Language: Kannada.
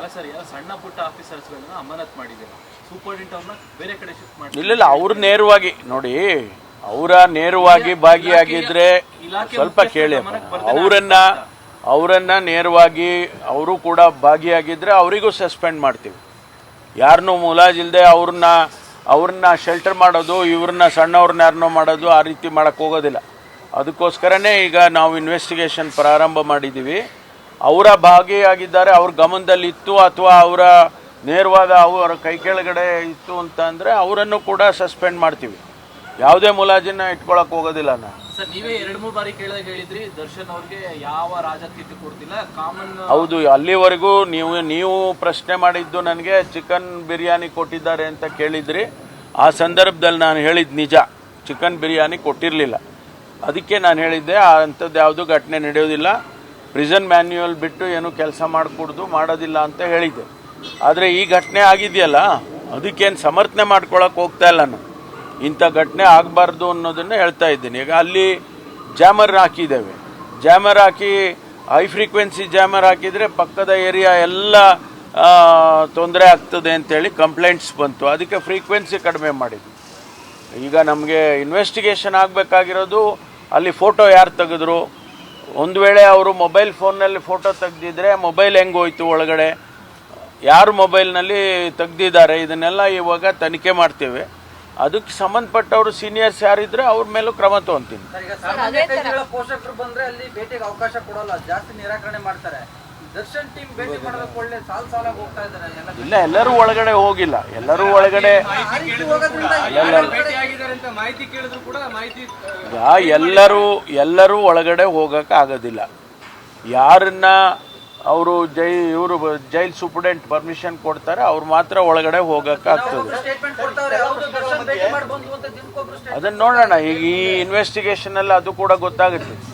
ಅಲ್ಲ ಸರ್, ಎಲ್ಲ ಸಣ್ಣ ಪುಟ್ಟ ಆಫೀಸರ್ಸ್ಗಳನ್ನ ಅಮಾನತ್ ಮಾಡಿದ್ದೀರಾ, ಸೂಪರ್ಡೆಂಟ್ ಅವ್ರನ್ನ ಬೇರೆ ಕಡೆ ಶಿಫ್ಟ್ ಮಾಡಿ. ಇಲ್ಲ ಅವ್ರು ನೇರವಾಗಿ ನೋಡಿ, ಅವರ ನೇರವಾಗಿ ಭಾಗಿಯಾಗಿದ್ರೆ ಸ್ವಲ್ಪ ಕೇಳಿ, ಅವರನ್ನ ನೇರವಾಗಿ ಅವರು ಕೂಡ ಭಾಗಿಯಾಗಿದ್ರೆ ಅವರಿಗೂ ಸಸ್ಪೆಂಡ್ ಮಾಡ್ತೀವಿ. ಯಾರನ್ನೂ ಮುಲಾಜಿಲ್ಲದೆ ಅವ್ರನ್ನ ಶೆಲ್ಟರ್ ಮಾಡೋದು, ಇವ್ರನ್ನ ಸಣ್ಣವ್ರನ್ನ ಯಾರನ್ನೋ ಮಾಡೋದು, ಆ ರೀತಿ ಮಾಡೋಕ್ಕೆ ಹೋಗೋದಿಲ್ಲ. ಅದಕ್ಕೋಸ್ಕರನೇ ಈಗ ನಾವು ಇನ್ವೆಸ್ಟಿಗೇಷನ್ ಪ್ರಾರಂಭ ಮಾಡಿದ್ದೀವಿ. ಅವರ ಭಾಗಿಯಾಗಿದ್ದಾರೆ, ಅವ್ರ ಗಮನದಲ್ಲಿ ಇತ್ತು ಅಥವಾ ಅವರ ನೇರವಾದ ಅವರ ಕೈ ಕೆಳಗಡೆ ಇತ್ತು ಅಂತ ಅಂದರೆ ಅವರನ್ನು ಕೂಡ ಸಸ್ಪೆಂಡ್ ಮಾಡ್ತೀವಿ. ಯಾವುದೇ ಮುಲಾಜಿನ ಇಟ್ಕೊಳಕ್ಕೆ ಹೋಗೋದಿಲ್ಲ ನಾವು. ಸರ್, ನೀವೇ 2-3 ಬಾರಿ ಕೇಳಿದಾಗ ಹೇಳಿದ್ರಿ ದರ್ಶನ್ ಅವ್ರಿಗೆ ಯಾವ ರಾಜಕೀಯ ಕೊಡ್ತಿಲ್ಲ, ಕಾಮನ್. ಹೌದು, ಅಲ್ಲಿವರೆಗೂ ನೀವು ಪ್ರಶ್ನೆ ಮಾಡಿದ್ದು ನನಗೆ ಚಿಕನ್ ಬಿರಿಯಾನಿ ಕೊಟ್ಟಿದ್ದಾರೆ ಅಂತ ಕೇಳಿದ್ರಿ. ಆ ಸಂದರ್ಭದಲ್ಲಿ ನಾನು ಹೇಳಿದ್ದು ನಿಜ, ಚಿಕನ್ ಬಿರಿಯಾನಿ ಕೊಟ್ಟಿರಲಿಲ್ಲ. ಅದಕ್ಕೆ ನಾನು ಹೇಳಿದ್ದೆ ಅಂಥದ್ದು ಯಾವುದೂ ಘಟನೆ ನಡೆಯೋದಿಲ್ಲ, ಪ್ರಿಸನ್ ಮ್ಯಾನ್ಯುಯಲ್ ಬಿಟ್ಟು ಏನು ಕೆಲಸ ಮಾಡೋದಿಲ್ಲ ಅಂತ ಹೇಳಿದ್ದೆ. ಆದರೆ ಈ ಘಟನೆ ಆಗಿದೆಯಲ್ಲ, ಅದಕ್ಕೇನು ಸಮರ್ಥನೆ ಮಾಡ್ಕೊಳಕ್ಕೆ ಹೋಗ್ತಾ ಇಲ್ಲ ನಾನು. ಇಂಥ ಘಟನೆ ಆಗಬಾರ್ದು ಅನ್ನೋದನ್ನು ಹೇಳ್ತಾ ಇದ್ದೀನಿ. ಈಗ ಅಲ್ಲಿ ಜಾಮರ್ ಹಾಕಿದ್ದೇವೆ, ಜಾಮರ್ ಹಾಕಿ ಹೈ ಫ್ರೀಕ್ವೆನ್ಸಿ ಜಾಮರ್ ಹಾಕಿದರೆ ಪಕ್ಕದ ಏರಿಯಾ ಎಲ್ಲ ತೊಂದರೆ ಆಗ್ತದೆ ಅಂತೇಳಿ ಕಂಪ್ಲೇಂಟ್ಸ್ ಬಂತು. ಅದಕ್ಕೆ ಫ್ರೀಕ್ವೆನ್ಸಿ ಕಡಿಮೆ ಮಾಡಿದ್ವಿ. ಈಗ ನಮಗೆ ಇನ್ವೆಸ್ಟಿಗೇಷನ್ ಆಗಬೇಕಾಗಿರೋದು ಅಲ್ಲಿ ಫೋಟೋ ಯಾರು ತೆಗೆದ್ರು, ಒಂದು ವೇಳೆ ಅವರು ಮೊಬೈಲ್ ಫೋನ್ನಲ್ಲಿ ಫೋಟೋ ತೆಗೆದಿದ್ರೆ ಮೊಬೈಲ್ ಹೆಂಗೋಯ್ತು ಒಳಗಡೆ, ಯಾರು ಮೊಬೈಲ್ನಲ್ಲಿ ತೆಗೆದಿದ್ದಾರೆ, ಇದನ್ನೆಲ್ಲ ಇವಾಗ ತನಿಖೆ ಮಾಡ್ತೇವೆ. ಅದಕ್ಕೆ ಸಂಬಂಧಪಟ್ಟವರು ಸೀನಿಯರ್ಸ್ ಯಾರಿದ್ರೆ ಅವ್ರ ಮೇಲೂ ಕ್ರಮ ತಗೊಂತೀನಿ. ಪೋಷಕರು ಬಂದ್ರೆ ಅಲ್ಲಿ ಭೇಟಿಗೆ ಅವಕಾಶ ಕೊಡೋಲ್ಲ, ಜಾಸ್ತಿ ನಿರಾಕರಣೆ ಮಾಡ್ತಾರೆ. ದರ್ಶನ್ ಟೀಮ್ ಭೇಟಿ ಮಾಡೋದಕ್ಕೆ ಒಳ್ಳೆ ಸಾಲ ಹೋಗ್ತಾ ಇದ್ದಾರೆ. ಇಲ್ಲ, ಎಲ್ಲರೂ ಒಳಗಡೆ ಹೋಗಿಲ್ಲ, ಎಲ್ಲರೂ ಒಳಗಡೆ ಎಲ್ಲರೂ ಒಳಗಡೆ ಹೋಗಕ್ಕೆ ಆಗೋದಿಲ್ಲ. ಯಾರನ್ನ ಅವರು ಜೈಲ್ ಸೂಪರ್ಡೆಂಟ್ ಪರ್ಮಿಷನ್ ಕೊಡ್ತಾರೆ ಅವ್ರು ಮಾತ್ರ ಒಳಗಡೆ ಹೋಗಕ್ಕೆ ಆಗ್ತದೆ. ಅದನ್ನ ನೋಡೋಣ, ಈಗ ಈ ಇನ್ವೆಸ್ಟಿಗೇಷನ್ ಅಲ್ಲಿ ಅದು ಕೂಡ ಗೊತ್ತಾಗುತ್ತೆ.